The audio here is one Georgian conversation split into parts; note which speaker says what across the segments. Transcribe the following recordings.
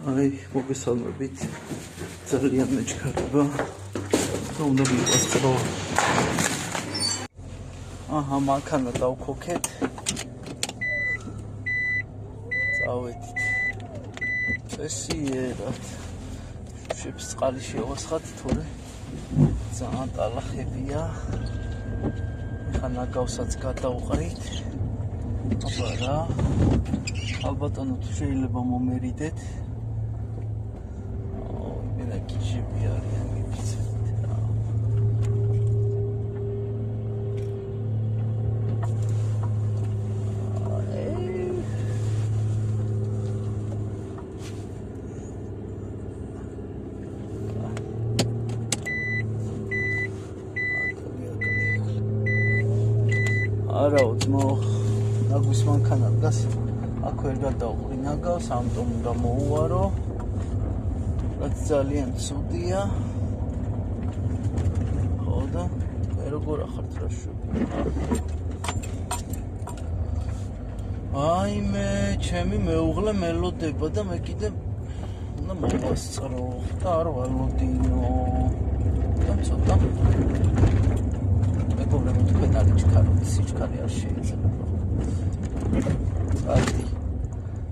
Speaker 1: აი, მოგესალმებით. ძალიან მეჩქარება. და უნდა მივასწრო. აჰა, მანქანა დავქოქეთ. წავედით. წესიერად. შებს წყალი შევასხათ, თორე ძალიან ტალახებია. ხა ნაგავსაც გადავყრით. აბა რა. ალბათო თუ შეიძლება მომერიდეთ. მენა კიჟები არიან მიფიცებით რა. არაო ძმო, ნაგვის მანქანა დგას. აქ ვერ გადავყრი ნაგავს, ამიტომ უნდა მოუვარო. რაც ძალიან ცუდია. ხო და მე როგორ ახართ რა შვები. აიმე, ჩემი მეუღლე მელოდება და მე კიდე უნდა მოვასწრო და არ ვალოდინო. და ცოტა მეგობრებო, თქვენ არ იჩქაროთ, სიჩქარე არ შეიძლება.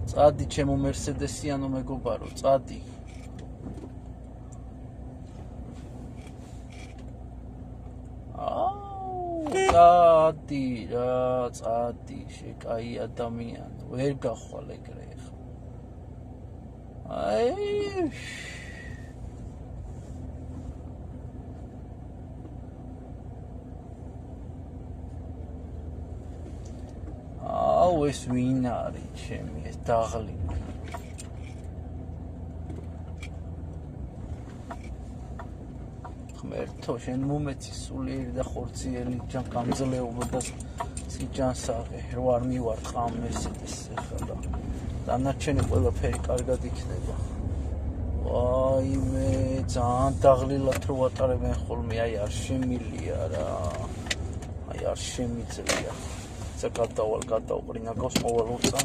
Speaker 1: წადი ჩემო მერსედესიანო მეგობარო, წადი. წადი რა, წადი, შეკაი ადამიანი, ვერ გახვალ ეგრე ხა. აი ეს ვინ არის ჩემი ეს დაღლი. ღმერთო, შენ მომეცი სულიერი და ხორციელი ჯან გამძლეობა და სიჯანსაღე, რო არ მივარ ყამ მერსედესზე ხა და დანარჩენი ყველაფერი კარგად იქნება. ვაიმე, ძალიან დაღლილად რო ვატარებენ ხოლმე, აი არ შემილია რა. აი არ შემიძლია. გადავყრი ნაგავს მოვალოცა.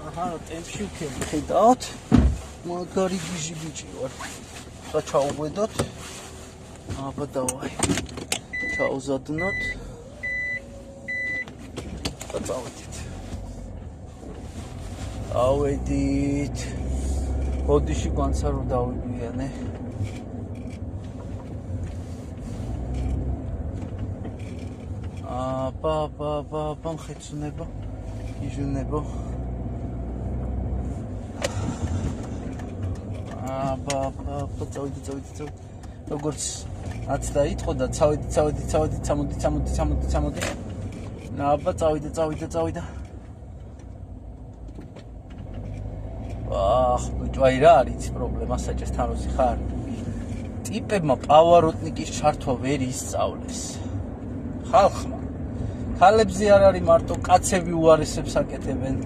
Speaker 1: აჰა, ტემპში ვხედავთ. მაგარი გიჟი ბიჭი ვარ. ხა ჩაუვედოთ. აბა დავაი. ჩაუზადნოთ. და წავედით. ავედით. ბოდიში განცა რო დავიგვიანე. აბა, მხეცუნება, იჟუნება. აბა, წავედი. როგორც აც დაიწყო და წავედი, წამოდი. აბა, წავიდა. ბიჭვაი რა არის პრობლემა საჭესთან როზი ხარ? ტიპებმა პავაროტნიკის ჩართვა ვერ ისწავლეს. ხალხმა. ქალებზე არ არის მარტო კაცები უარესებს აკეთებენ.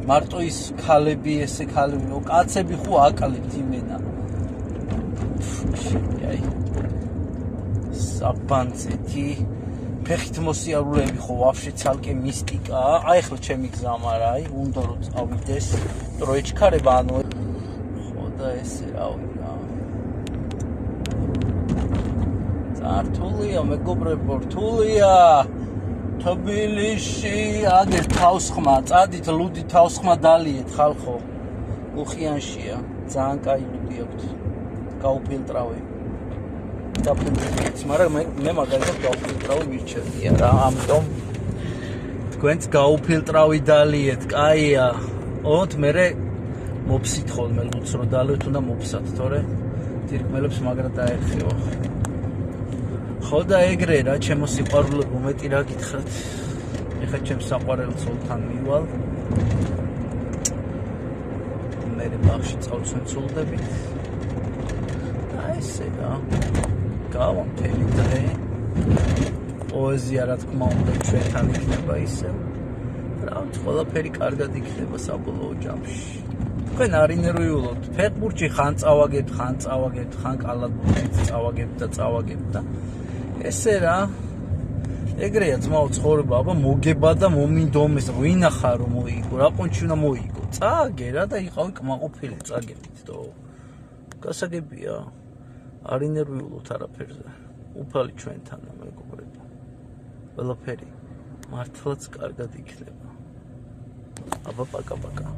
Speaker 1: მარტო ის ქალები, ესე ქალები, კაცები ხო აკლებთ იმენა. აი. საბანცეთი. ფეხით მოსიარულეები ხო ვაფშე ცალკე მისტიკაა. აი ახლა ჩემი გზამა რა, აი, უნდა რომ წავიდეს. რო ეჩქარება ანუ ხო და ესე რავი რა. წართულია მეგობრებო, რთულია. თბილისში აგერ თავსხმა, წადით ლუდი თავსხმა დალიეთ ხალხო. უხიანშია, ძალიან კაი ლუდი აქვთ. გაუფილტრავე. მაგრამ მე მაგალითად გაუფილტრავი მირჩევია რა, ამიტომ თქვენც გაუფილტრავი დალიეთ, კაია. ოთ მერე მოფსით ხოლმე ლუდს რო დალევთ, უნდა მოფსათ, თორე თირკმელებს მაგრა დაერხიო. ხო და ეგრე რა, ჩემო სიყვარულებო, მეტი რა გითხრათ. ეხლა ჩემ საყვარელ ცოლთან მივალ. მერე ბაღში წავცუნცულდებით. ესე რა. გავამთელი დღე. პოეზია რა თქმა უნდა ჩვენთან იქნება ისე. რა ყველაფერი კარგად იქნება საბოლოო ჯამში. თქვენ არ ინერვიულობთ. ფეხბურთში ხან წავაგებთ, ხან კალათბურთით წავაგებთ და ესე რა. ეგრეა ძმაო ცხოვრება, აბა მოგება და მომინდომეს, ვინახა რომ მოიგო, რა ყონჩი უნდა მოიგო. წააგე რა და იყავი კმაყოფილი წაგებით თო. გასაგებია. არ ინერვიულობთ არაფერზე. უფალი ჩვენთანა მეგობრებო. ყველაფერი მართლაც კარგად იქნება. აბა პაკა-პაკა.